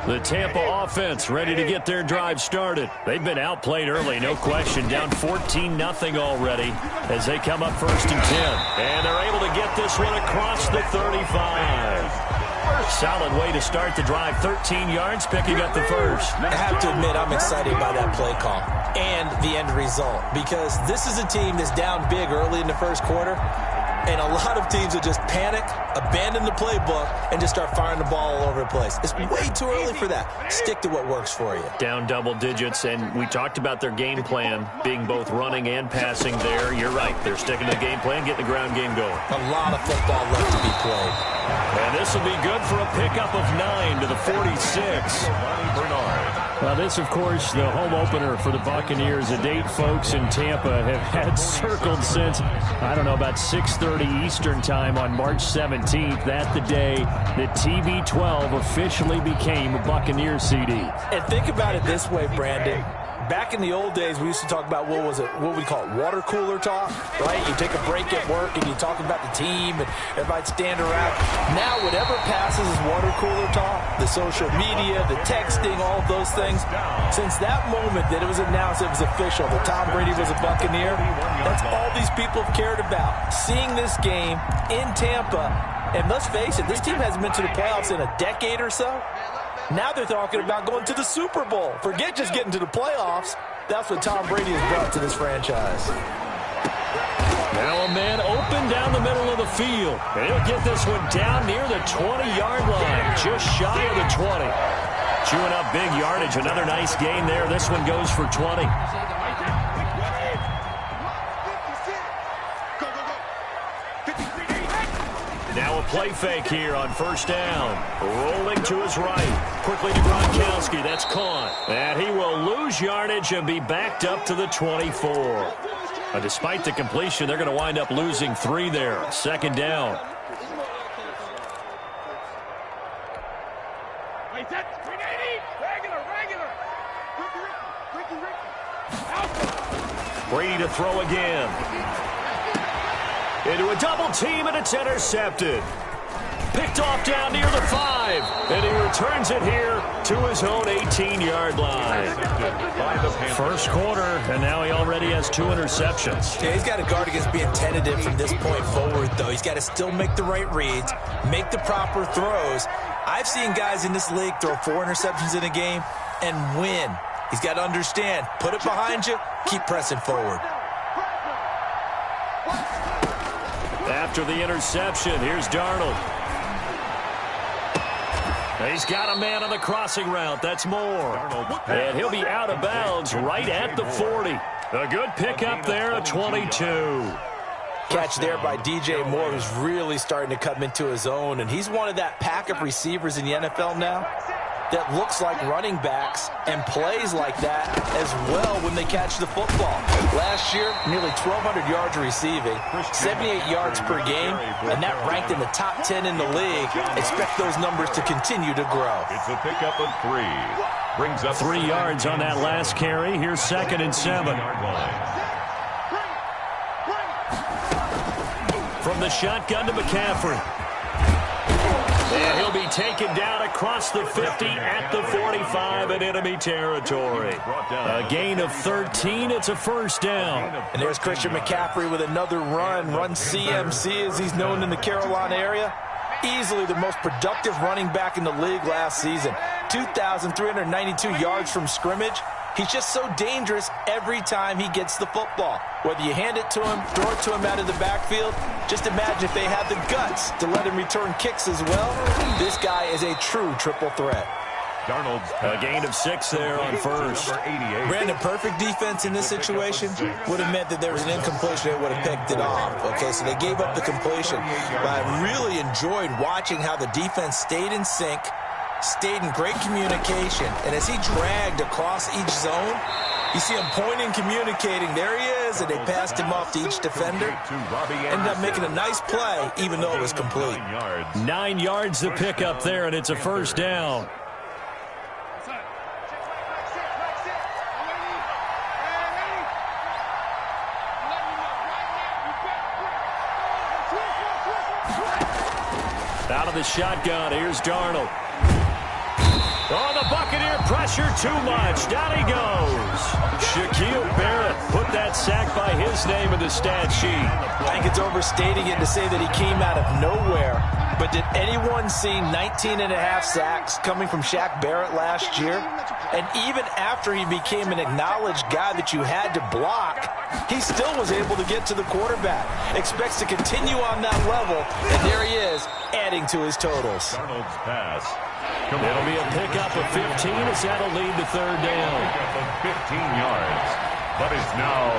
The Tampa offense ready to get their drive started. They've been outplayed early, no question. Down 14-0 already as they come up 1st and 10. And they're able to get this one across the 35. Solid way to start the drive. 13 yards, picking up the first. I have to admit, I'm excited by that play call and the end result, because this is a team that's down big early in the first quarter, and a lot of teams will just panic, abandon the playbook, and just start firing the ball all over the place. It's way too early for that. Stick to what works for you. Down double digits, and we talked about their game plan being both running and passing there. You're right. They're sticking to the game plan, getting the ground game going. A lot of football left to be played. And this will be good for a pickup of 9 to the 46. Well, this, of course, the home opener for the Buccaneers. A date folks in Tampa have had circled since, I don't know, about 6:30 Eastern time on March 17th. That's the day that TB12 officially became a Buccaneers CD. And think about it this way, Brandon. Back in the old days, we used to talk about what we call it, water cooler talk, right? You take a break at work and you talk about the team and everybody'd stand around. Now, whatever passes is water cooler talk, the social media, the texting, all of those things. Since that moment that it was announced it was official, that Tom Brady was a Buccaneer, that's all these people have cared about. Seeing this game in Tampa, and let's face it, this team hasn't been to the playoffs in a decade or so. Now they're talking about going to the Super Bowl. Forget just getting to the playoffs. That's what Tom Brady has brought to this franchise. Now a man open down the middle of the field. And he'll get this one down near the 20-yard line, just shy of the 20. Chewing up big yardage. Another nice gain there. This one goes for 20. Now a play fake here on 1st down. Rolling to his right. Quickly to Gronkowski. That's caught. And he will lose yardage and be backed up to the 24. Despite the completion, they're going to wind up losing 3 there. 2nd down. Brady to throw again. Into a double team, and it's intercepted. Picked off down near the 5. And he returns it here to his own 18-yard line. 1st quarter, and now he already has 2 interceptions. Yeah, he's got to guard against being tentative from this point forward, though. He's got to still make the right reads, make the proper throws. I've seen guys in this league throw 4 interceptions in a game and win. He's got to understand, put it behind you, keep pressing forward. After the interception, here's Darnold. He's got a man on the crossing route. That's Moore. And he'll be out of bounds right at the 40. A good pickup there at 22. Catch there by DJ Moore, who's really starting to come into his own. And he's one of that pack of receivers in the NFL now that looks like running backs and plays like that as well when they catch the football. Last year, nearly 1,200 yards receiving, 78 yards per game, and that ranked in the top 10 in the league. Expect those numbers to continue to grow. It's a pickup of 3. Brings up 3 yards on that last carry. Here's 2nd and 7. From the shotgun to McCaffrey. And he'll be taken down across the 50 at the 45 in enemy territory. A gain of 13. It's a 1st down. And there's Christian McCaffrey with another run CMC, as he's known in the Carolina area. Easily the most productive running back in the league last season. 2,392 yards from scrimmage. He's just so dangerous every time he gets the football. Whether you hand it to him, throw it to him out of the backfield, just imagine if they had the guts to let him return kicks as well. This guy is a true triple threat. Darnold's a gain of 6 there on 1st. Brandon, perfect defense in this situation would have meant that there was an incompletion. They would have picked it off. Okay, so they gave up the completion. But I really enjoyed watching how the defense stayed in sync, stayed in great communication, and as he dragged across each zone, you see him pointing, communicating. There he is, and they passed him off to each defender. Ended up making a nice play, even though it was complete. 9 yards to pick up there, and it's a 1st down. Out of the shotgun, here's Darnold. Oh, the Buccaneer pressure too much. Down he goes. Shaquille Barrett put that sack by his name in the stat sheet. I think it's overstating it to say that he came out of nowhere. But did anyone see 19.5 sacks coming from Shaq Barrett last year? And even after he became an acknowledged guy that you had to block, he still was able to get to the quarterback. Expects to continue on that level, and there he is, adding to his totals. Darnold's pass. It'll be a pickup of 15 as that'll lead to third down. Pickup of 15 yards, but it's now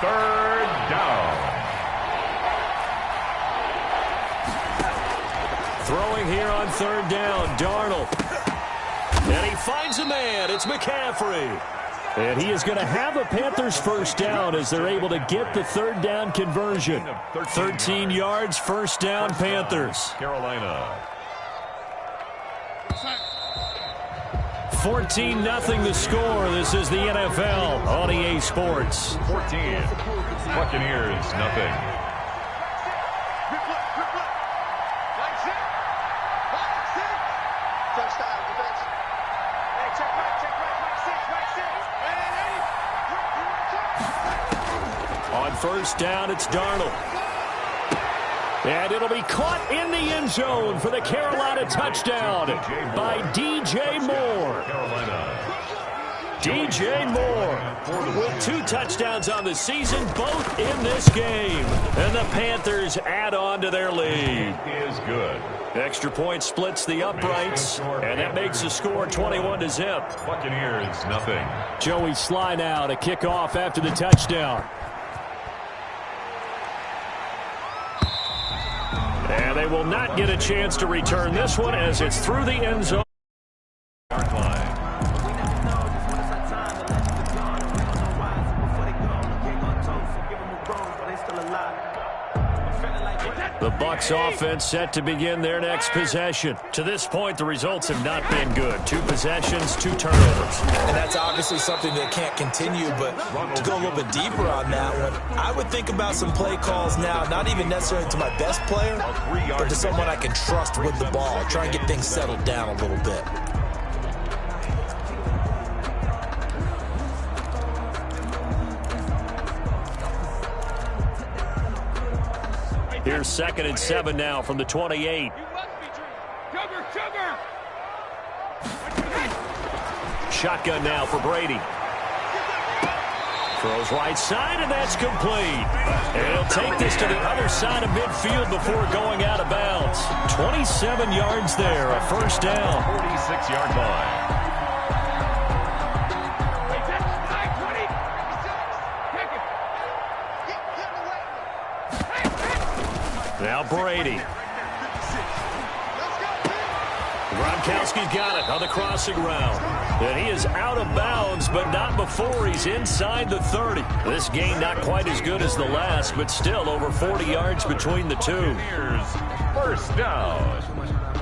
third down. Throwing here on third down, Darnold. And he finds a man. It's McCaffrey. And he is going to have a Panthers first down as they're able to get the third down conversion. 13 yards, first down, Panthers. Carolina. 14-0 the score. This is the NFL on EA Sports. 14. Buccaneers, nothing. On first down, it's Darnold. And it'll be caught in the end zone for the Carolina touchdown by DJ Moore. DJ Moore with 2 touchdowns on the season, both in this game. And the Panthers add on to their lead. Is good. Extra point splits the uprights, and that makes the score 21-0. Buccaneers, nothing. Joey Sly now to kick off after the touchdown. And they will not get a chance to return this one as it's through the end zone. The Bucs offense set to begin their next possession. To this point, the results have not been good. 2 possessions, 2 turnovers. And that's obviously something that can't continue, but to go a little bit deeper on that one, I would think about some play calls now, not even necessarily to my best player, but to someone I can trust with the ball. Try and get things settled down a little bit. Here's 2nd and 7 now from the 28. Shotgun now for Brady. Throws right side, and that's complete. And he'll take this to the other side of midfield before going out of bounds. 27 yards there, a first down. 46-yard line. Now Brady. Gronkowski's got it on the crossing route. And he is out of bounds, but not before he's inside the 30. This game not quite as good as the last, but still over 40 yards between the two. Buccaneers, first down.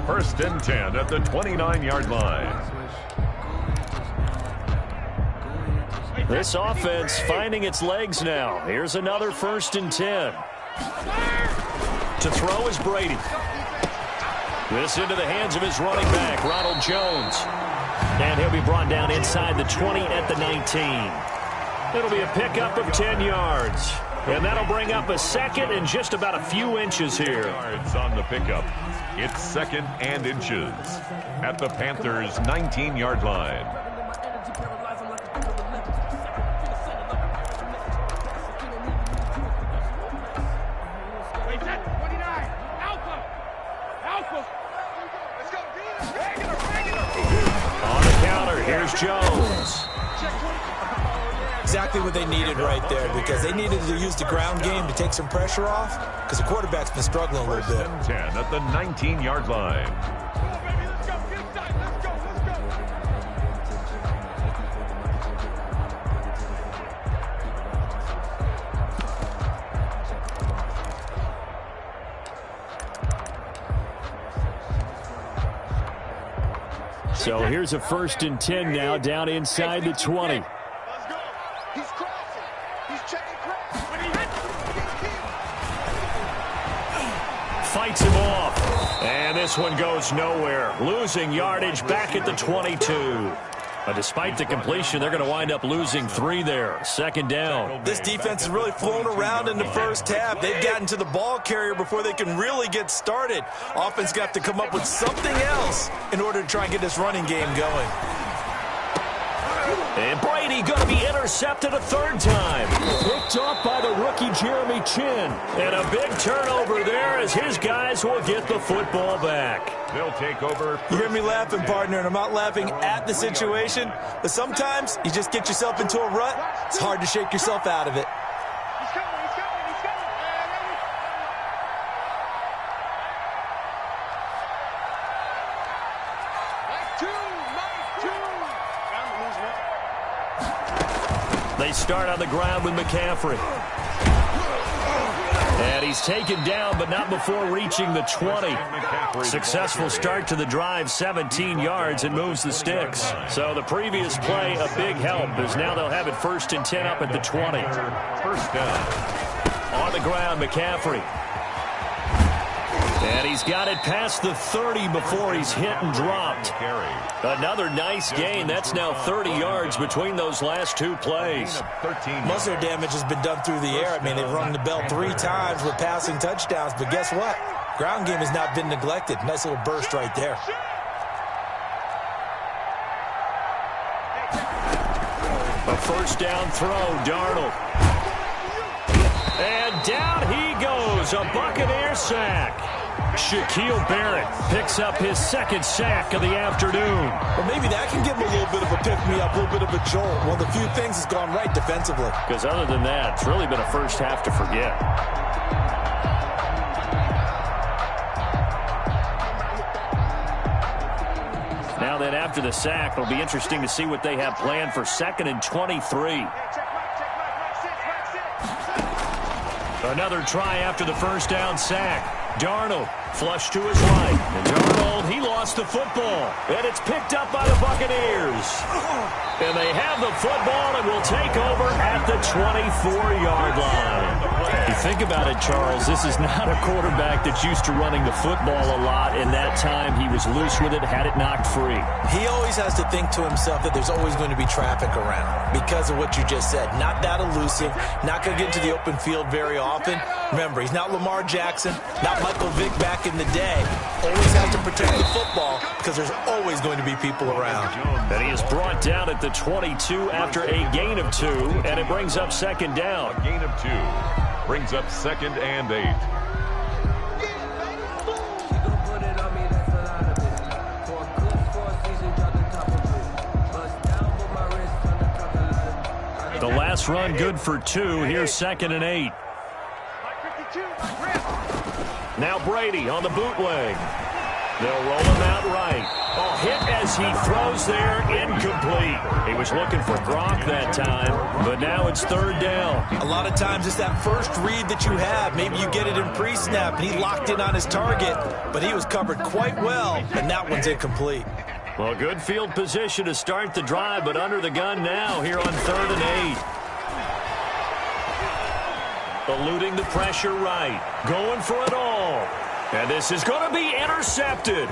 1st and 10 at the 29-yard line. This offense finding its legs now. Here's another 1st and 10. To throw is Brady. This into the hands of his running back, Ronald Jones. And he'll be brought down inside the 20 at the 19. It'll be a pickup of 10 yards. And that'll bring up a 2nd and just about a few inches here. Yards on the pickup. It's 2nd and inches at the Panthers' 19-yard line. Here's Jones. Exactly what they needed right there, because they needed to use the ground game to take some pressure off, because the quarterback's been struggling a little bit. 10 at the 19-yard line. So here's a 1st and 10 now down inside the 20. fights him off. And this one goes nowhere. Losing yardage back at the 22. But despite the completion, they're going to wind up losing 3 there. Second down. This defense has really flown around in the first half. They've gotten to the ball carrier before they can really get started. Offense got to come up with something else in order to try and get this running game going. And Brady going to be intercepted a 3rd time. Picked up by the rookie Jeremy Chin. And a big turnover there as his guys will get the football back. They'll take over. You hear me laughing, partner, and I'm not laughing at the situation. But sometimes you just get yourself into a rut. It's hard to shake yourself out of it. They start on the ground with McCaffrey. And he's taken down, but not before reaching the 20. Successful start to the drive, 17 yards, and moves the sticks. So the previous play, a big help, as now they'll have it 1st and 10 up at the 20. First down. On the ground, McCaffrey. And he's got it past the 30 before he's hit and dropped. Another nice gain. That's now 30 yards between those last 2 plays. Most of their damage has been done through the air. I mean, they've rung the bell 3 times with passing touchdowns. But guess what? Ground game has not been neglected. Nice little burst right there. A 1st down throw, Darnold. And down he goes. A Buccaneer sack. Shaquille Barrett picks up his 2nd sack of the afternoon. Well, maybe that can give him a little bit of a pick-me-up, a little bit of a jolt. One of the few things that's gone right defensively. Because other than that, it's really been a first half to forget. Now then, after the sack, it'll be interesting to see what they have planned for 2nd and 23. Another try after the 1st down sack. Darnold flush to his right. And Darnold, he lost the football. And it's picked up by the Buccaneers. And they have the football and will take over at the 24-yard line. You think about it, Charles, this is not a quarterback that's used to running the football a lot. In that time, he was loose with it, had it knocked free. He always has to think to himself that there's always going to be traffic around because of what you just said. Not that elusive, not going to get into the open field very often. Remember, he's not Lamar Jackson, not Michael Vick back in the day. Always has to protect the football because there's always going to be people around. And he is brought down at the 22 after a gain of 2, and it brings up 2nd down. A gain of 2 brings up 2nd and 8. The last run good for 2. Here's 2nd and 8. Now Brady on the bootleg. They'll roll him out right. A hit as he throws there, incomplete. He was looking for Gronk that time, but now it's 3rd down. A lot of times it's that first read that you have. Maybe you get it in pre-snap, and he locked in on his target, but he was covered quite well, and that one's incomplete. Well, good field position to start the drive, but under the gun now here on 3rd and 8. Eluding the pressure right. Going for it all. And this is going to be intercepted.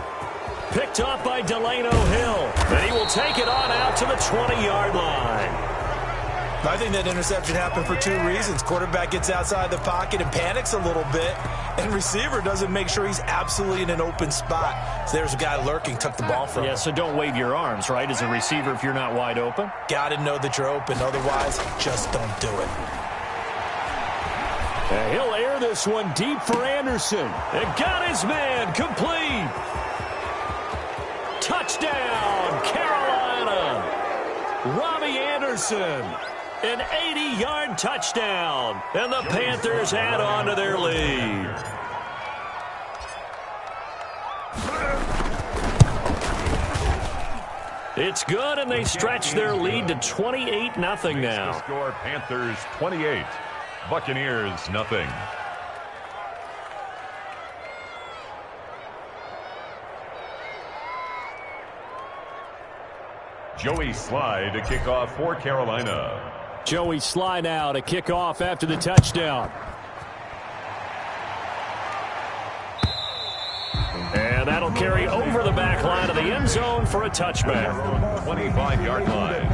Picked up by Delano Hill. And he will take it on out to the 20-yard line. I think that interception happened for 2 reasons. Quarterback gets outside the pocket and panics a little bit. And receiver doesn't make sure he's absolutely in an open spot. So there's a guy lurking, took the ball from him. Yeah, so don't wave your arms, right, as a receiver if you're not wide open. Got to know that you're open. Otherwise, just don't do it. And he'll air this one deep for Anderson. And got his man complete. Touchdown, Carolina. Robbie Anderson. An 80-yard touchdown. And the Panthers add on to their lead. It's good, and they stretch their lead to 28-0 now. Score Panthers 28. Buccaneers, nothing. Joey Sly to kick off for Carolina. Joey Sly now to kick off after the touchdown. He'll carry over the back line of the end zone for a touchback. 25-yard line.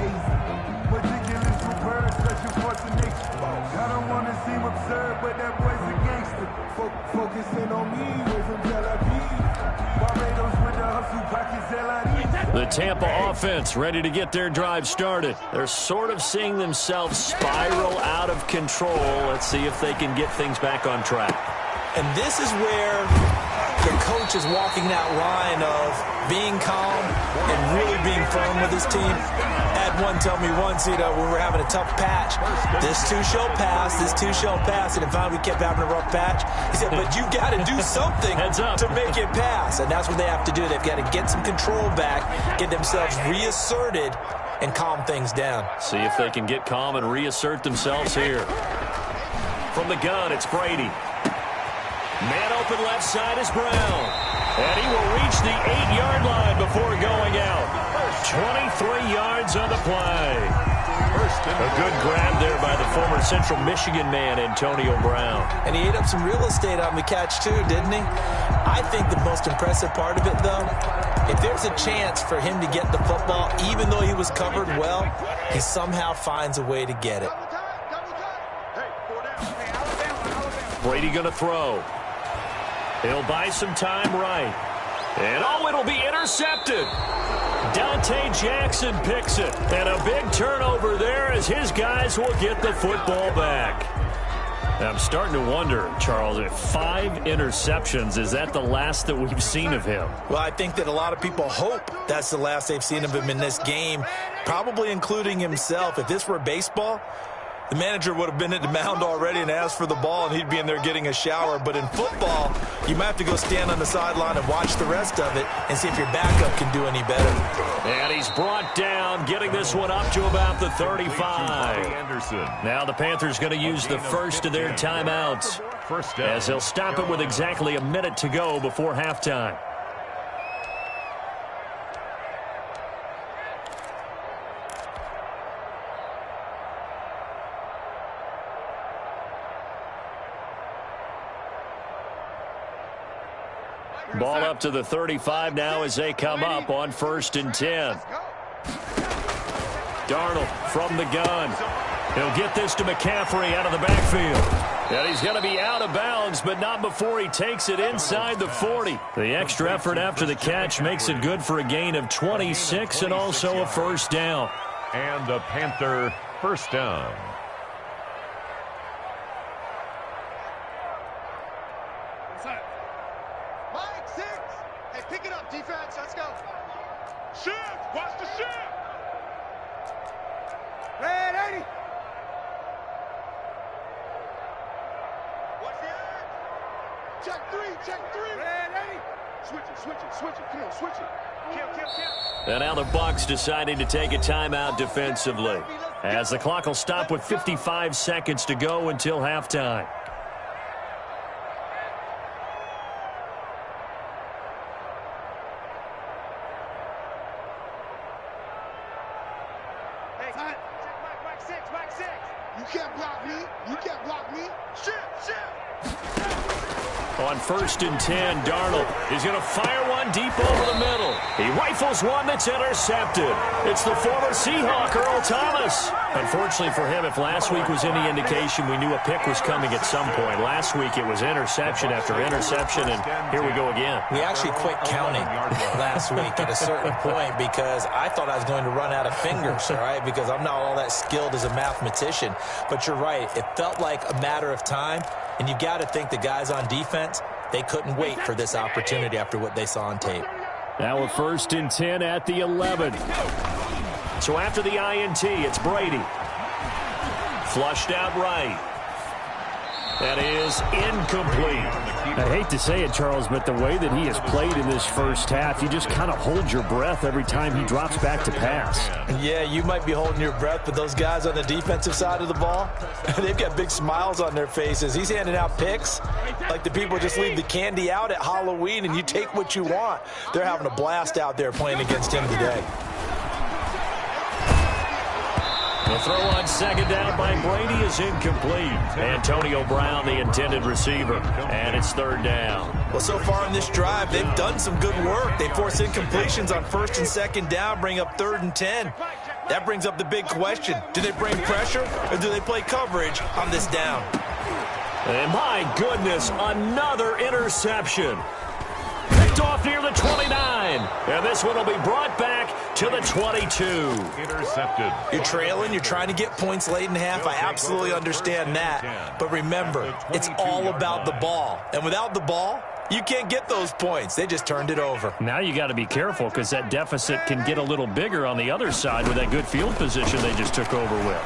I don't want to seem absurd, but that boy's a gangster. Focusing on me, away from Tel Aviv. Barbados with the hustle, pockets LID. The Tampa offense ready to get their drive started. They're sort of seeing themselves spiral out of control. Let's see if they can get things back on track. And this is where the coach is walking that line of being calm and really being firm with his team. Had one tell me once, when we were having a tough patch, this too shall pass, this too shall pass. And if finally we kept having a rough patch, he said, but you got to do something to make it pass. And that's what they have to do. They've got to get some control back, get themselves reasserted, and calm things down. See if they can get calm and reassert themselves here. From the gun, it's Brady. Man open left side is Brown. And he will reach the 8-yard line before going out. 23 yards on the play. A good grab there by the former Central Michigan man, Antonio Brown. And he ate up some real estate on the catch, too, didn't he? I think the most impressive part of it, though, if there's a chance for him to get the football, even though he was covered well, he somehow finds a way to get it. Brady going to throw. He'll buy some time right. And, it'll be intercepted. Dante Jackson picks it. And a big turnover there as his guys will get the football back. Now, I'm starting to wonder, Charles, if 5 interceptions, is that the last that we've seen of him? Well, I think that a lot of people hope that's the last they've seen of him in this game, probably including himself. If this were baseball, the manager would have been at the mound already and asked for the ball, and he'd be in there getting a shower. But in football, you might have to go stand on the sideline and watch the rest of it and see if your backup can do any better. And he's brought down, getting this one up to about the 35. Now the Panthers going to use the first of their timeouts, as they'll stop it with exactly a minute to go before halftime. Ball up to the 35 now as they come up on 1st and 10. Darnold from the gun. He'll get this to McCaffrey out of the backfield. And he's going to be out of bounds, but not before he takes it inside the 40. The extra effort after the catch makes it good for a gain of 26 and also a first down. And a Panther first down. Pick it up, defense. Let's go. Shift. Watch the shift. Red 80. What's the edge? Check 3. Check 3. Red 80. Switch it. Come on, switch it. Kill. And now the Bucs deciding to take a timeout defensively, as the clock will stop with 55 seconds to go until halftime. On 1st and 10, Darnold is going to fire one deep over the middle. He rifles one that's intercepted. It's the former Seahawk, Earl Thomas. Unfortunately for him, if last week was any indication, we knew a pick was coming at some point. Last week it was interception after interception, and here we go again. We actually quit counting last week at a certain point because I thought I was going to run out of fingers, all right, because I'm not all that skilled as a mathematician. But you're right. It felt like a matter of time. And you've got to think the guys on defense, they couldn't wait for this opportunity after what they saw on tape. Now a 1st and 10 at the 11. So after the INT, it's Brady. Flushed out right. That is incomplete. I hate to say it, Charles, but the way that he has played in this first half, you just kind of hold your breath every time he drops back to pass. Yeah, you might be holding your breath, but those guys on the defensive side of the ball, they've got big smiles on their faces. He's handing out picks like the people just leave the candy out at Halloween and you take what you want. They're having a blast out there playing against him today. The throw on second down by Brady is incomplete. Antonio Brown, the intended receiver, and it's third down. Well, so far in this drive, they've done some good work. They force incompletions on first and second down, bring up 3rd and 10. That brings up the big question. Do they bring pressure or do they play coverage on this down? And my goodness, another interception. Picked off near the 29. And this one will be brought back to the 22. Intercepted. You're trailing. You're trying to get points late in half. I absolutely understand that. But remember, it's all about the ball. And without the ball, you can't get those points. They just turned it over. Now you got to be careful because that deficit can get a little bigger on the other side with that good field position they just took over with.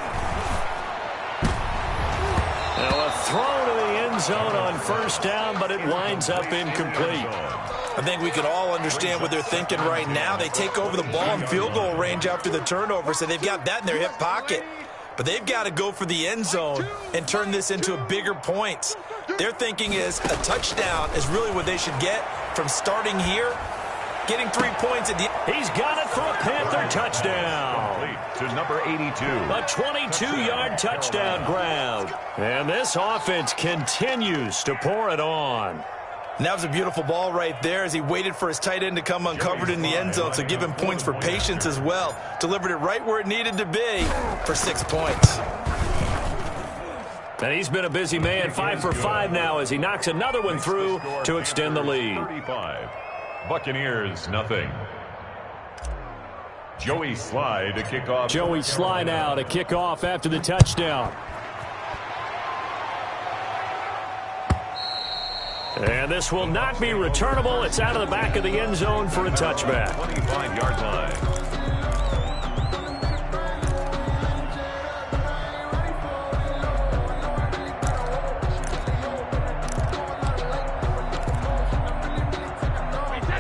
Now a throw to the end zone on first down, but it winds up incomplete. I think we can all understand what they're thinking right now. They take over the ball in field goal range after the turnover, so they've got that in their hip pocket. But they've got to go for the end zone and turn this into a bigger points. Their thinking is a touchdown is really what they should get from starting here, getting 3 points at the end. He's got it for a Panther touchdown. To number 82. A 22-yard touchdown grab. And this offense continues to pour it on. And that was a beautiful ball right there as he waited for his tight end to come uncovered in the end zone, so give him points for patience as well. Delivered it right where it needed to be for 6 points. And he's been a busy man, 5 for 5 now as he knocks another one through to extend the lead. 35. Buccaneers, nothing. Joey Sly to kick off. Joey Sly now to kick off after the touchdown. And this will not be returnable. It's out of the back of the end zone for a touchback. 25-yard line.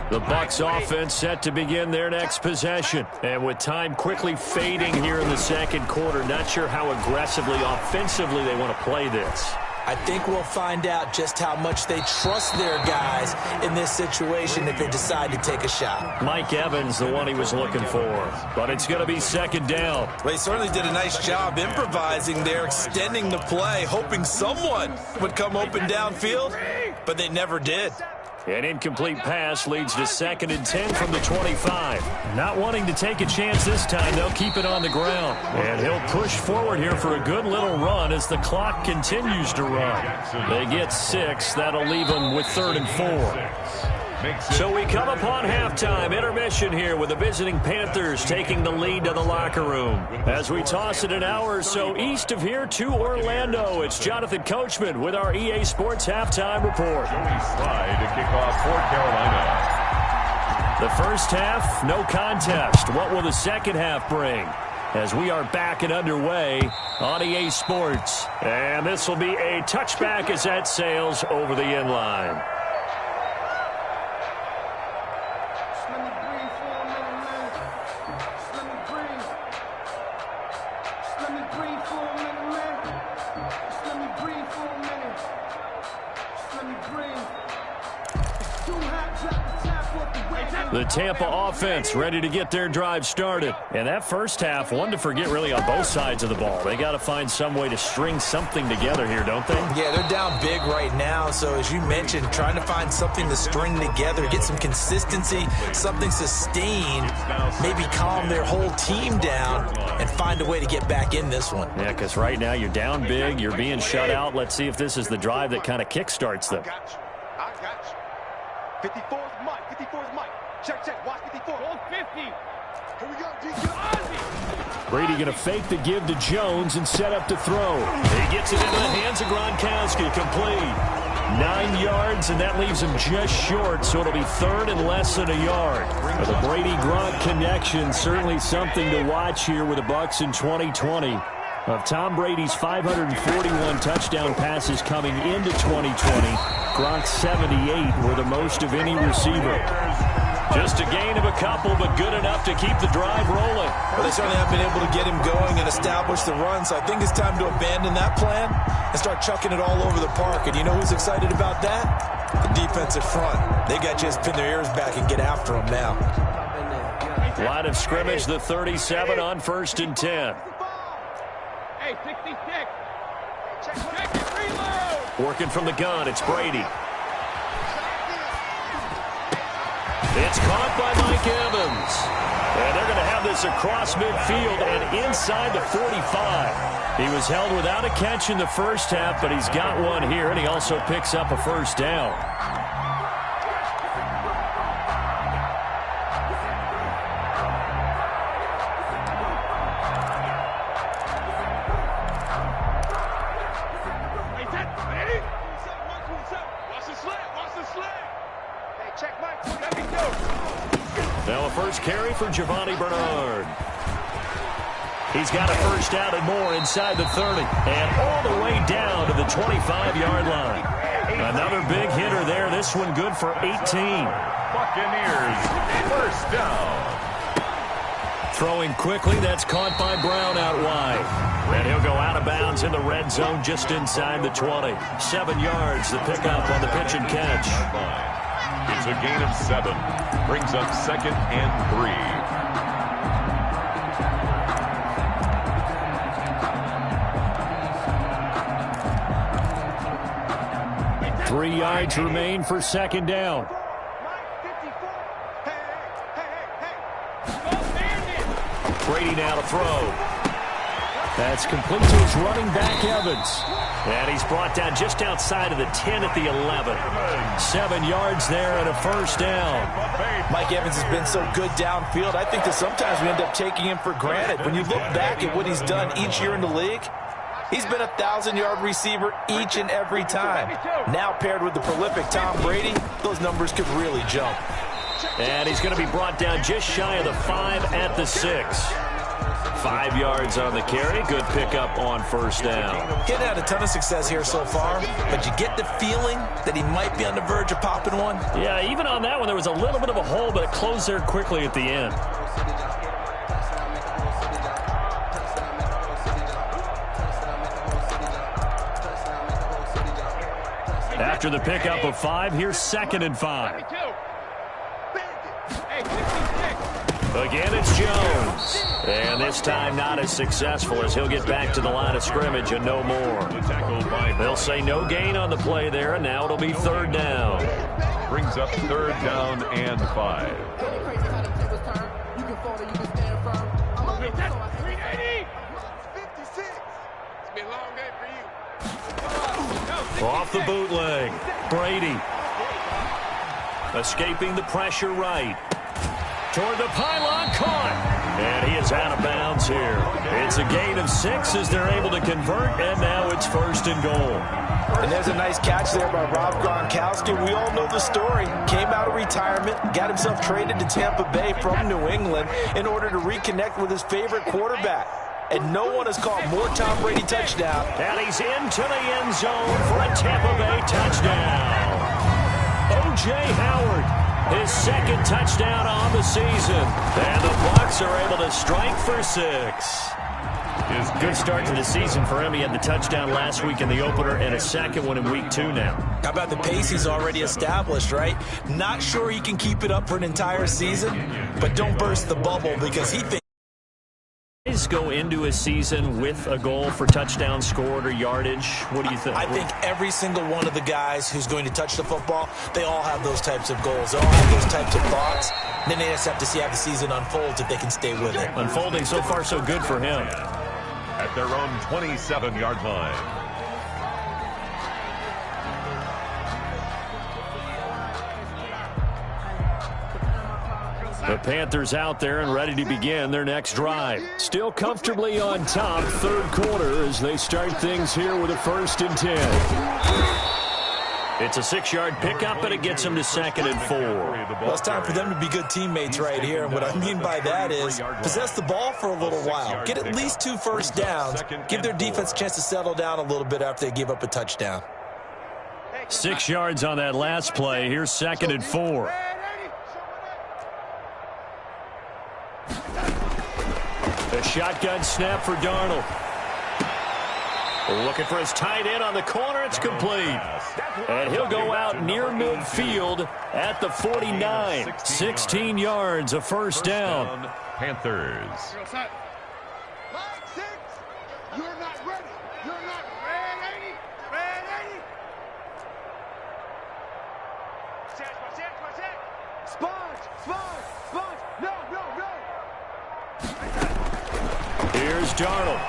The Bucs offense set to begin their next possession. And with time quickly fading here in the second quarter, not sure how aggressively, offensively they want to play this. I think we'll find out just how much they trust their guys in this situation if they decide to take a shot. Mike Evans, the one he was looking for. But it's going to be second down. They certainly did a nice job improvising there, extending the play, hoping someone would come open downfield, but they never did. An incomplete pass leads to 2nd and 10 from the 25. Not wanting to take a chance this time, they'll keep it on the ground. And he'll push forward here for a good little run as the clock continues to run. They get 6. That'll leave them with 3rd and 4. So we come upon halftime intermission here with the visiting Panthers taking the lead to the locker room. As we toss it an hour or so east of here to Orlando, it's Jonathan Coachman with our EA Sports halftime report. Joey Sly to kick off for Carolina. The first half, no contest. What will the second half bring? As we are back and underway on EA Sports. And this will be a touchback as that sails over the end line. The Tampa offense ready to get their drive started. And that first half, one to forget really on both sides of the ball. They got to find some way to string something together here, don't they? Yeah, they're down big right now. So as you mentioned, trying to find something to string together, get some consistency, something sustained, maybe calm their whole team down and find a way to get back in this one. Yeah, because right now you're down big, you're being shut out. Let's see if this is the drive that kind of kickstarts them. I got you. 54's Mike. 54's Mike. Check. Watch 54. Hold 50. Here we go, DJ. Brady going to fake the give to Jones and set up to throw. He gets it into the hands of Gronkowski. Complete. 9 yards, and that leaves him just short, so it'll be 3rd and less than a yard. But the Brady-Gronk connection, certainly something to watch here with the Bucs in 2020. Of Tom Brady's 541 touchdown passes coming into 2020, Gronk's 78 were the most of any receiver. Just a gain of a couple, but good enough to keep the drive rolling. Well, they certainly have been able to get him going and establish the run, so I think it's time to abandon that plan and start chucking it all over the park. And you know who's excited about that? The defensive front. They got to just pin their ears back and get after him now. Line of scrimmage, the 37 on 1st and 10. Hey, 66. Check it, reload. Working from the gun, it's Brady. It's caught by Mike Evans. And they're going to have this across midfield and inside the 45. He was held without a catch in the first half, but he's got one here, and he also picks up a first down. Now a first carry for Giovanni Bernard. He's got a first down and more inside the 30. And all the way down to the 25-yard line. Another big hitter there. This one good for 18. Buccaneers, first down. Throwing quickly, that's caught by Brown out wide. And he'll go out of bounds in the red zone just inside the 20. 7 yards, the pickup on the pitch and catch. It's a gain of 7. Brings up 2nd and 3. 3 yards remain for 2nd down. Brady now to throw. That's complete to his running back, Evans. And he's brought down just outside of the 10 at the 11. 7 yards there and a first down. Mike Evans has been so good downfield. I think that sometimes we end up taking him for granted. When you look back at what he's done each year in the league, he's been a 1,000-yard receiver each and every time. Now paired with the prolific Tom Brady, those numbers could really jump. And he's going to be brought down just shy of the 5 at the 6. 5 yards on the carry. Good pickup on first down. Getting had a ton of success here so far, but you get the feeling that he might be on the verge of popping one. Yeah, even on that one, there was a little bit of a hole, but it closed there quickly at the end. After the pickup of 5, here's 2nd and 5. Again, it's Jones. And this time not as successful as he'll get back to the line of scrimmage and no more. They'll say no gain on the play there, and now it'll be 3rd down. Brings up 3rd down and 5. Off the bootleg. Brady. Escaping the pressure right. Toward the pylon, caught. And he is out of bounds here. It's a gain of 6 as they're able to convert, and now it's 1st and goal. And there's a nice catch there by Rob Gronkowski. We all know the story. Came out of retirement, got himself traded to Tampa Bay from New England in order to reconnect with his favorite quarterback. And no one has caught more Tom Brady touchdown. And he's into the end zone for a Tampa Bay touchdown. O.J. Howard. His 2nd touchdown on the season. And the Bucs are able to strike for 6. Good start to the season for him. He had the touchdown last week in the opener and a 2nd one in week 2 now. How about the pace he's already established, right? Not sure he can keep it up for an entire season, but don't burst the bubble because he thinks. Go into a season with a goal for touchdown scored or yardage? What do you think? I think every single one of the guys who's going to touch the football, they all have those types of goals. They all have those types of thoughts. Then they just have to see how the season unfolds if they can stay with it. Unfolding so far so good for him. At their own 27-yard line. The Panthers out there and ready to begin their next drive. Still comfortably on top, 3rd quarter as they start things here with a 1st and 10. It's a 6-yard pickup, and it gets them to 2nd and 4. Well, it's time for them to be good teammates right here. And what I mean by that is possess the ball for a little while. Get at least 2 first downs. Give their defense a chance to settle down a little bit after they give up a touchdown. 6 yards on that last play. Here's 2nd and 4. A shotgun snap for Darnold. Looking for his tight end on the corner. It's complete. And he'll go out near midfield at the 49. 16 yards, a first down. Panthers. Line 6, you're not Here's Darnold.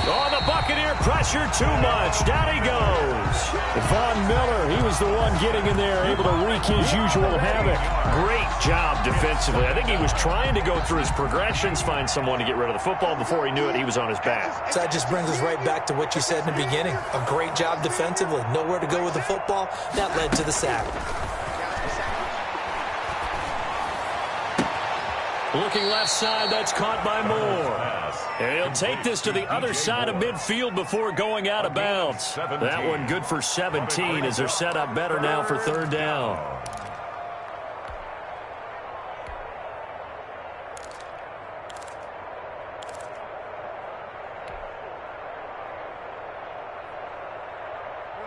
Oh, the Buccaneer pressure too much. Down he goes. Von Miller, he was the one getting in there, able to wreak his usual havoc. Great job defensively. I think he was trying to go through his progressions, find someone to get rid of the football. Before he knew it, he was on his back. So that just brings us right back to what you said in the beginning. A great job defensively. Nowhere to go with the football. That led to the sack. Looking left side, that's caught by Moore. And he'll take this to the other side of midfield before going out of bounds. That one good for 17 as they're set up better now for third down.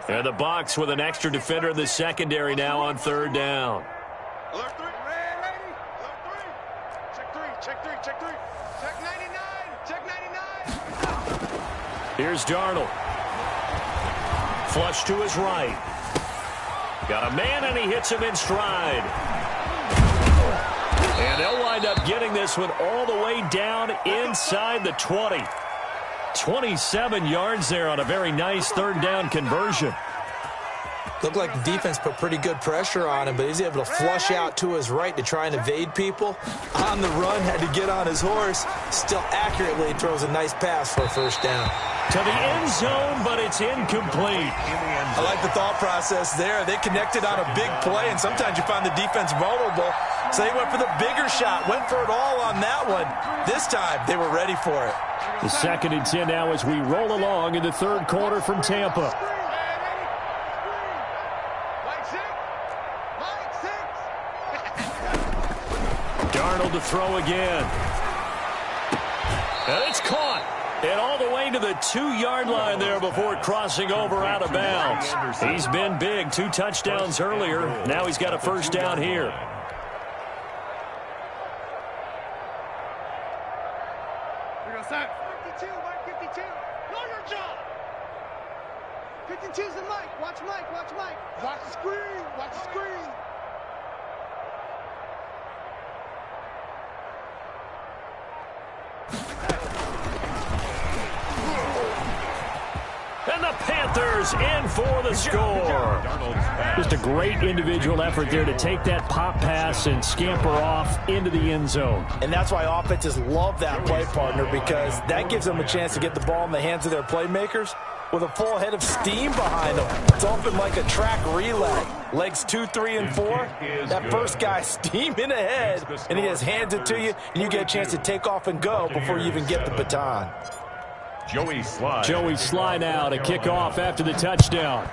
And the Bucs with an extra defender in the secondary now on third down. Alert 3. Check 3. Check 99. Check 99. Here's Darnold. Flush to his right. Got a man, and he hits him in stride. And they'll wind up getting this one all the way down inside the 20. 27 yards there on a very nice third down conversion. Looked like the defense put pretty good pressure on him, but he's able to flush out to his right to try and evade people. On the run, had to get on his horse. Still accurately throws a nice pass for a first down. To the end zone, but it's incomplete. I like the thought process there. They connected on a big play, and sometimes you find the defense vulnerable. So they went for the bigger shot, went for it all on that one. This time, they were ready for it. The 2nd and 10 now as we roll along in the third quarter from Tampa. Darnold to throw again. And it's caught. And all the way to the 2-yard line there before crossing over out of bounds. He's been big. 2 touchdowns earlier. Now he's got a first down here. Here goes that. 52, Mike, 52. Know your job. 52's the Mike. Watch Mike, watch Mike. Watch the screen, watch the screen. And the Panthers in for the score. Just a great individual effort there to take that pop pass and scamper off into the end zone. And that's why offenses love that play, partner, because that gives them a chance to get the ball in the hands of their playmakers with a full head of steam behind them. It's often like a track relay. Legs 2, 3, and 4. That first guy steaming ahead, and he just hands it to you, and you get a chance to take off and go before you even get the baton. Joey Slye now to kick off after the touchdown.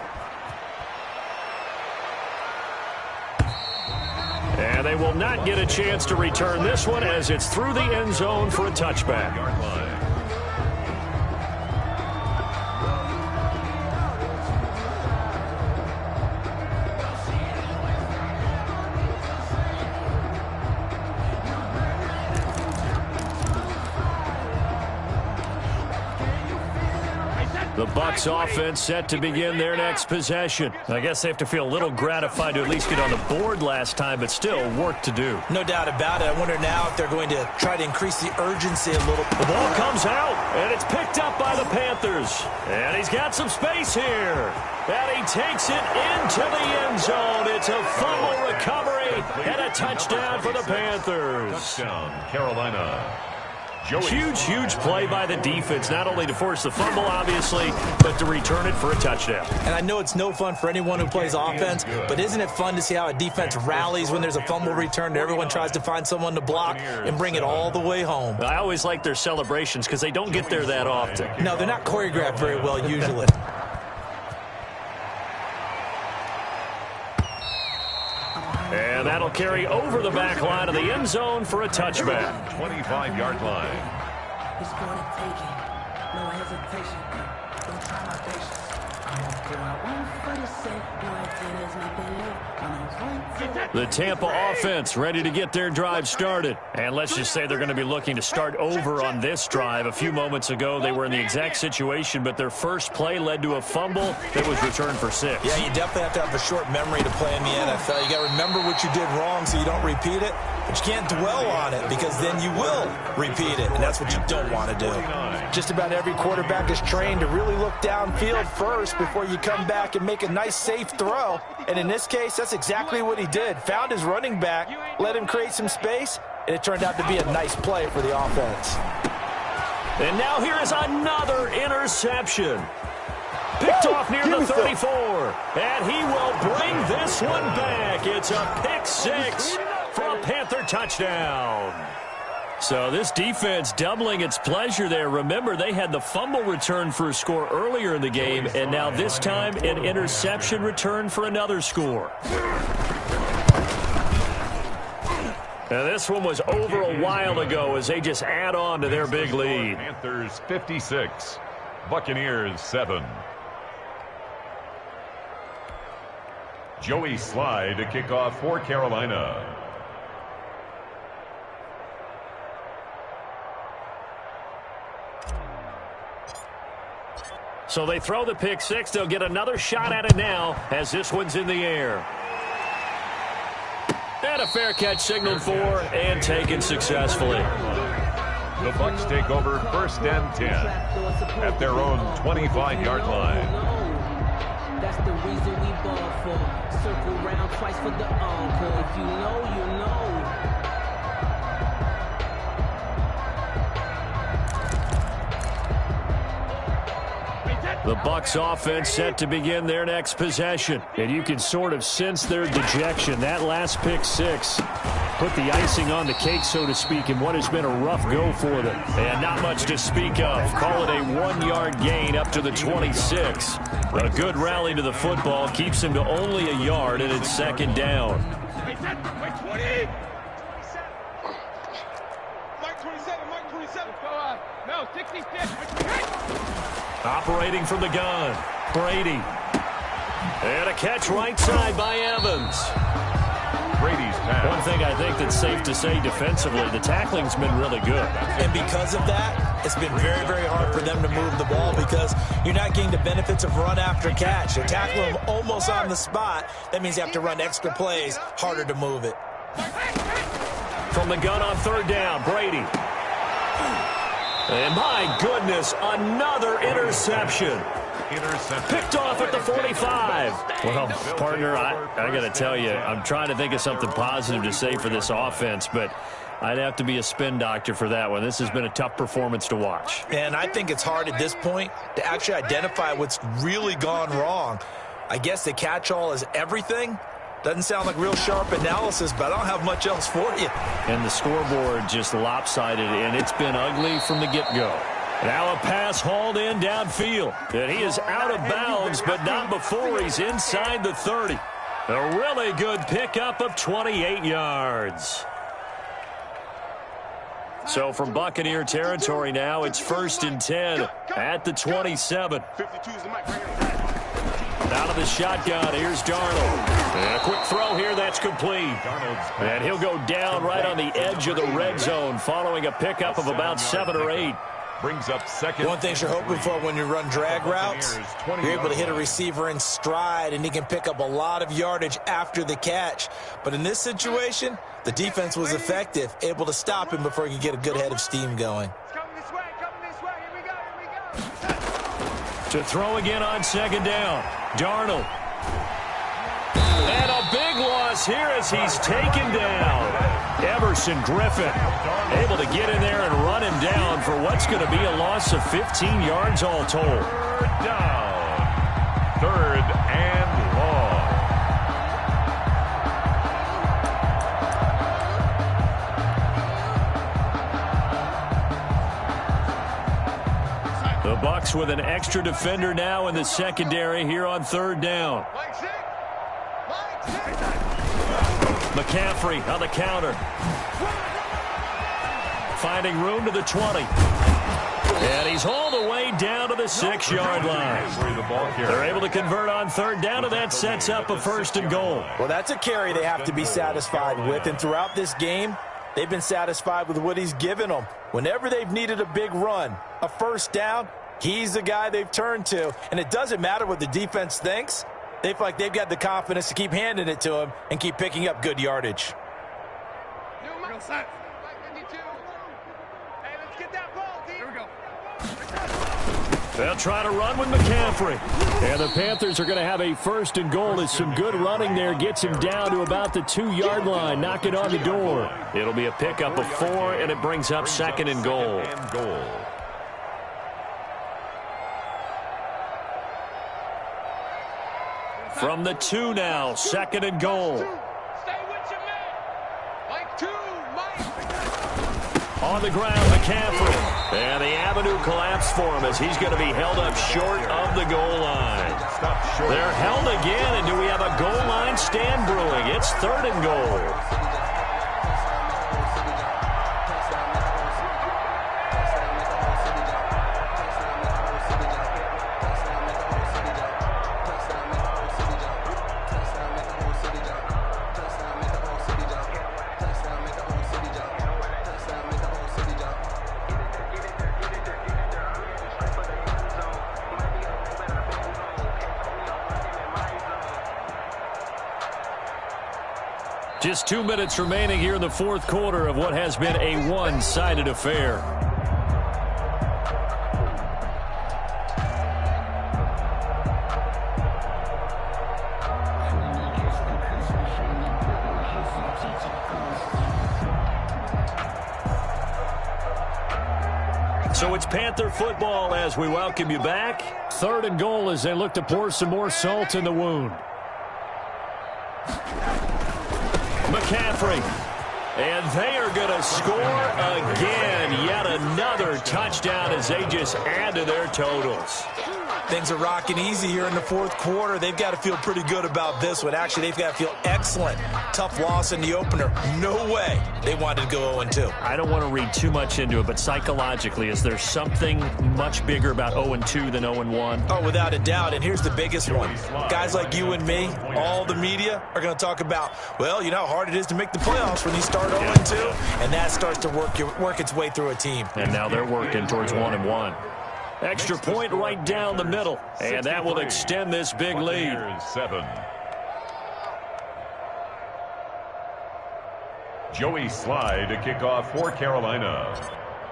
And they will not get a chance to return this one as it's through the end zone for a touchback. The Bucs offense set to begin their next possession. I guess they have to feel a little gratified to at least get on the board last time, but still work to do. No doubt about it. I wonder now if they're going to try to increase the urgency a little. The ball comes out, and it's picked up by the Panthers. And he's got some space here. And he takes it into the end zone. It's a fumble recovery and a touchdown for the Panthers. Touchdown, Carolina. Huge play by the defense, not only to force the fumble, obviously, but to return it for a touchdown. And I know it's no fun for anyone who plays offense, but isn't it fun to see how a defense rallies when there's a fumble return and everyone tries to find someone to block and bring it all the way home? I always like their celebrations because they don't get there that often. No, they're not choreographed very well usually. And that'll carry over the back line of the end zone for a touchback. 25-yard line. It's for the taking. No hesitation. Don't try my patience. I'm gonna pull out one for the sake. No antennas, nothing left. The Tampa offense ready to get their drive started. And let's just say they're going to be looking to start over on this drive. A few moments ago, they were in the exact situation, but their first play led to a fumble that was returned for 6. Yeah, you definitely have to have a short memory to play in the NFL. You got to remember what you did wrong so you don't repeat it. But you can't dwell on it because then you will repeat it, and that's what you don't want to do. Just about every quarterback is trained to really look downfield first before you come back and make a nice, safe throw. And in this case, that's exactly what he did. Found his running back, let him create some space, and it turned out to be a nice play for the offense. And now here is another interception. Picked off near the 34, and he will bring this one back. It's a pick six for a Panther touchdown. So this defense doubling its pleasure there. Remember, they had the fumble return for a score earlier in the game, and now this time an interception return for another score. Now this one was over a while ago as they just add on to their big lead. Panthers 56, Buccaneers 7. Joey Slye to kick off for Carolina. So they throw the pick six. They'll get another shot at it now as this one's in the air. And a fair catch signaled for and taken successfully. The Bucs take over 1st and 10 at their own 25-yard line. That's the reason we ball for. Circle round twice for the encore. If you know, you know. The Bucs offense set to begin their next possession. And you can sort of sense their dejection. That last pick six put the icing on the cake, so to speak, in what has been a rough go for them. And not much to speak of. Call it a 1-yard gain up to the 26. A good rally to the football keeps him to only a yard, and it's 2nd down. Mike 20. Mike 27. Mike 27. No, 66. Operating from the gun, Brady. And a catch right side by Evans. Brady's pass. One thing I think that's safe to say defensively, the tackling's been really good. And because of that, it's been very, very hard for them to move the ball because you're not getting the benefits of run after catch. You're tackling them almost on the spot. That means you have to run extra plays, harder to move it. From the gun on 3rd down, Brady. And my goodness, another interception. Picked off at the 45. Well, partner, I got to tell you, I'm trying to think of something positive to say for this offense, but I'd have to be a spin doctor for that one. This has been a tough performance to watch. And I think it's hard at this point to actually identify what's really gone wrong. I guess the catch-all is everything. Doesn't sound like real sharp analysis, but I don't have much else for you. And the scoreboard just lopsided, and it's been ugly from the get-go. Now a pass hauled in downfield. And he is out of bounds, but not before he's inside the 30. A really good pickup of 28 yards. So from Buccaneer territory now, it's 1st and 10 at the 27. Out of the shotgun, here's Darnold. And a quick throw here, that's complete. And he'll go down right on the edge of the red zone following a pickup of about 7 or 8. Brings up 2nd. One thing you're hoping for when you run drag routes, you're able to hit a receiver in stride, and he can pick up a lot of yardage after the catch. But in this situation, the defense was effective, able to stop him before he could get a good head of steam going. Coming this way. Here we go. To throw again on 2nd down, Darnold. And a big loss here as he's taken down. Everson Griffin able to get in there and run him down for what's going to be a loss of 15 yards all told. 3rd down. 3rd and long. The Bucs with an extra defender now in the secondary here on 3rd down. McCaffrey on the counter. Finding room to the 20. And he's hauled away down to the 6-yard line. They're able to convert on 3rd down, and that sets up a 1st and goal. Well, that's a carry they have to be satisfied with, and throughout this game, they've been satisfied with what he's given them. Whenever they've needed a big run, a 1st down, he's the guy they've turned to, and it doesn't matter what the defense thinks. They feel like they've got the confidence to keep handing it to him and keep picking up good yardage. New go, set. 52. Hey, let's get that ball, D. Here we go. They'll try to run with McCaffrey. And the Panthers are going to have a first and goal as some good running there gets him down to about the 2-yard line. Knock it on the door. It'll be a pickup of 4, and it brings up second and goal. From the 2 now, second and goal. Stay with your man. Mike 2, Mike. On the ground, McCaffrey. And the avenue collapsed for him as he's going to be held up short of the goal line. They're held again, and do we have a goal line stand brewing? It's third and goal. Just 2 minutes remaining here in the fourth quarter of what has been a one-sided affair. So it's Panther football as we welcome you back. Third and goal as they look to pour some more salt in the wound. McCaffrey, and they are going to score again. Yet another touchdown as they just add to their totals. Things are rocking easy here in the fourth quarter. They've got to feel pretty good about this one. Actually, they've got to feel excellent. Tough loss in the opener. No way they wanted to go 0-2. I don't want to read too much into it, but psychologically, is there something much bigger about 0-2 than 0-1? Oh, without a doubt, and here's the biggest one. Guys like you and me, all the media, are going to talk about, well, you know how hard it is to make the playoffs when you start 0-2, and that starts to work its way through a team. And now they're working towards 1-1. Extra point right down the middle, and that will extend this big lead. 7. Joey Sly to kick off for Carolina.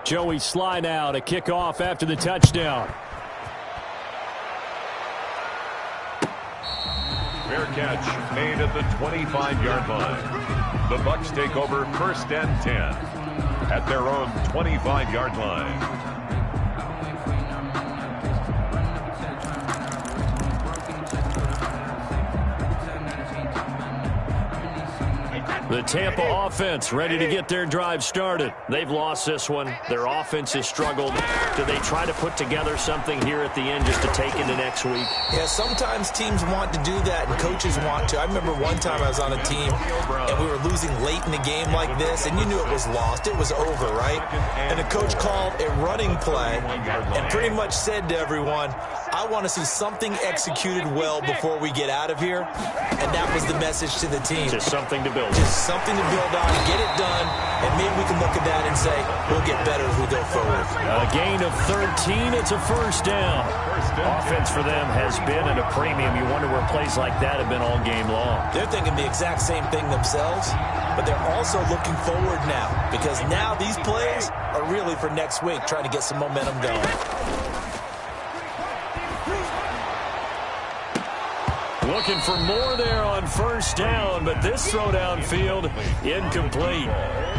Joey Sly now to kick off after the touchdown. Fair catch made at the 25-yard line. The Bucs take over first and 10 at their own 25-yard line. The Tampa offense ready to get their drive started. They've lost this one. Their offense has struggled. Do they try to put together something here at the end just to take into next week? Yeah, sometimes teams want to do that and coaches want to. I remember one time I was on a team and we were losing late in the game like this, and you knew it was lost. It was over, right? And the coach called a running play and pretty much said to everyone, I want to see something executed well before we get out of here. And that was the message to the team. Just something to build. Just something to build on, get it done, and maybe we can look at that and say, we'll get better as we go forward. A gain of 13, it's a first down. Offense for them has been at a premium. You wonder where plays like that have been all game long. They're thinking the exact same thing themselves, but they're also looking forward now, because now these plays are really for next week, trying to get some momentum going. Looking for more there on first down, but this throw downfield, incomplete.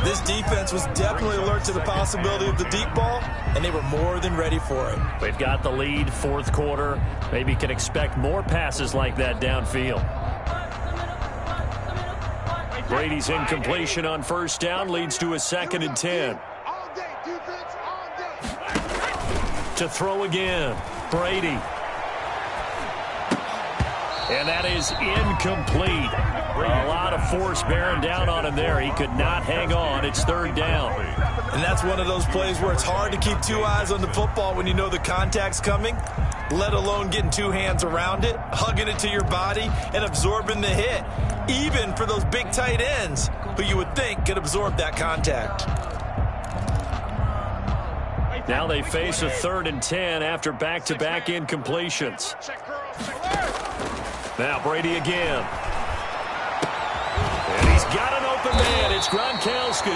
This defense was definitely alert to the possibility of the deep ball, and they were more than ready for it. They've got the lead, fourth quarter. Maybe can expect more passes like that downfield. Brady's incompletion on first down leads to a 2nd and 10. To throw again, Brady. And that is incomplete. A lot of force bearing down on him there. He could not hang on. It's third down. And that's one of those plays where it's hard to keep two eyes on the football when you know the contact's coming, let alone getting two hands around it, hugging it to your body, and absorbing the hit, even for those big tight ends who you would think could absorb that contact. Now they face a 3rd and 10 after back-to-back incompletions. Now Brady again. And he's got an open man. It's Gronkowski. Gronkowski.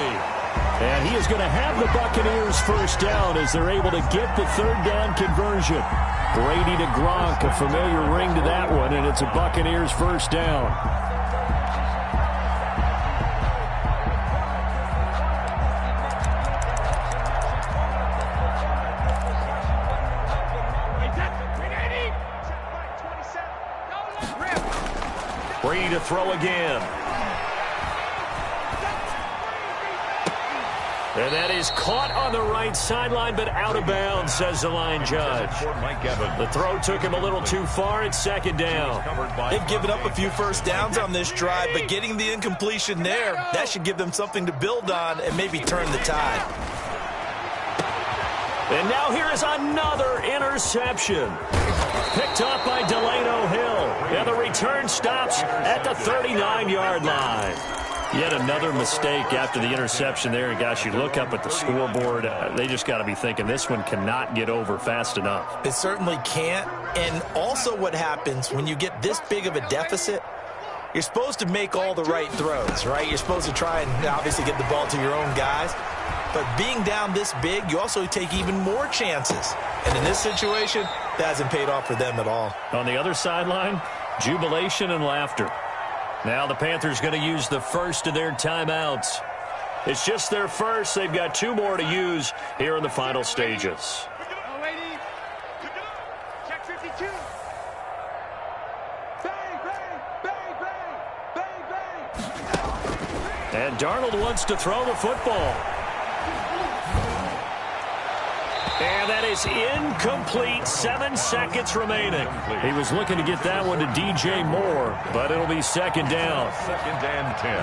And he is going to have the Buccaneers first down as they're able to get the third down conversion. Brady to Gronk, a familiar ring to that one, and it's a Buccaneers first down. Brady to throw again. And that is caught on the right sideline, but out of bounds, says the line judge. The throw took him a little too far. It's second down. They've given up a few first downs on this drive, but getting the incompletion there, that should give them something to build on and maybe turn the tide. And now here is another interception. Picked up by Delano Hill. And the return stops at the 39-yard line. Yet another mistake after the interception there. And gosh, you look up at the scoreboard, they just got to be thinking this one cannot get over fast enough. It certainly can't. And also what happens when you get this big of a deficit, you're supposed to make all the right throws, right? You're supposed to try and obviously get the ball to your own guys. But being down this big, you also take even more chances. And in this situation, that hasn't paid off for them at all. On the other sideline, jubilation and laughter. Now the Panthers going to use the first of their timeouts. It's just their first. They've got two more to use here in the final stages. Check 52. Bang, bang, bang, bang, bang, bang. And Darnold wants to throw the football. And that is incomplete. 7 seconds remaining. He was looking to get that one to DJ Moore, but it'll be second down. Second and 10.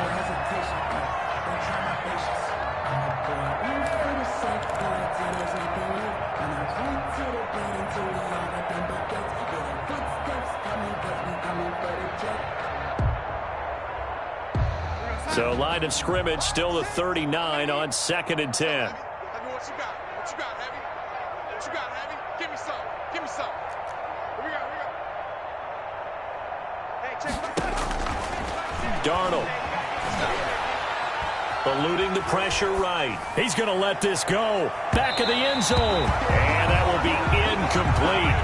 So line of scrimmage still the 39 on second and 10. What you got? What you got, Heavy? What you got, Heavy? Give me some. Give me some. Here we go. Hey, check. Darnold. Eluding the pressure right. He's going to let this go. Back of the end zone. And that will be incomplete.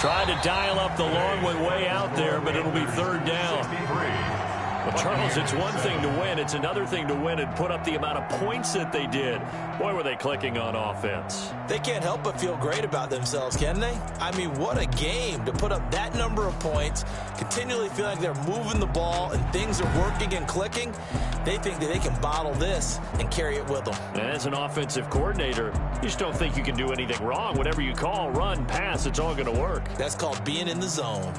Trying to dial up the long way out there, but it'll be third down. Well, Charles, it's one thing to win. It's another thing to win and put up the amount of points that they did. Boy, were they clicking on offense. They can't help but feel great about themselves, can they? I mean, what a game to put up that number of points, continually feel like they're moving the ball and things are working and clicking. They think that they can bottle this and carry it with them. And as an offensive coordinator, you just don't think you can do anything wrong. Whatever you call, run, pass, it's all going to work. That's called being in the zone.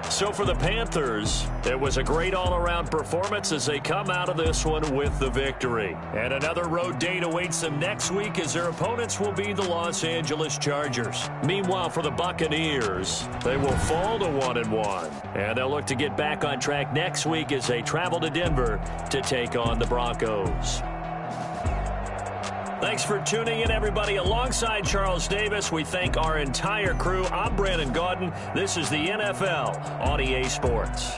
So for the Panthers, it was a great all-around performance as they come out of this one with the victory. And another road date awaits them next week as their opponents will be the Los Angeles Chargers. Meanwhile, for the Buccaneers, they will fall to 1-1. And they'll look to get back on track next week as they travel to Denver to take on the Broncos. Thanks for tuning in, everybody. Alongside Charles Davis, we thank our entire crew. I'm Brandon Gaudin. This is the NFL on EA Sports.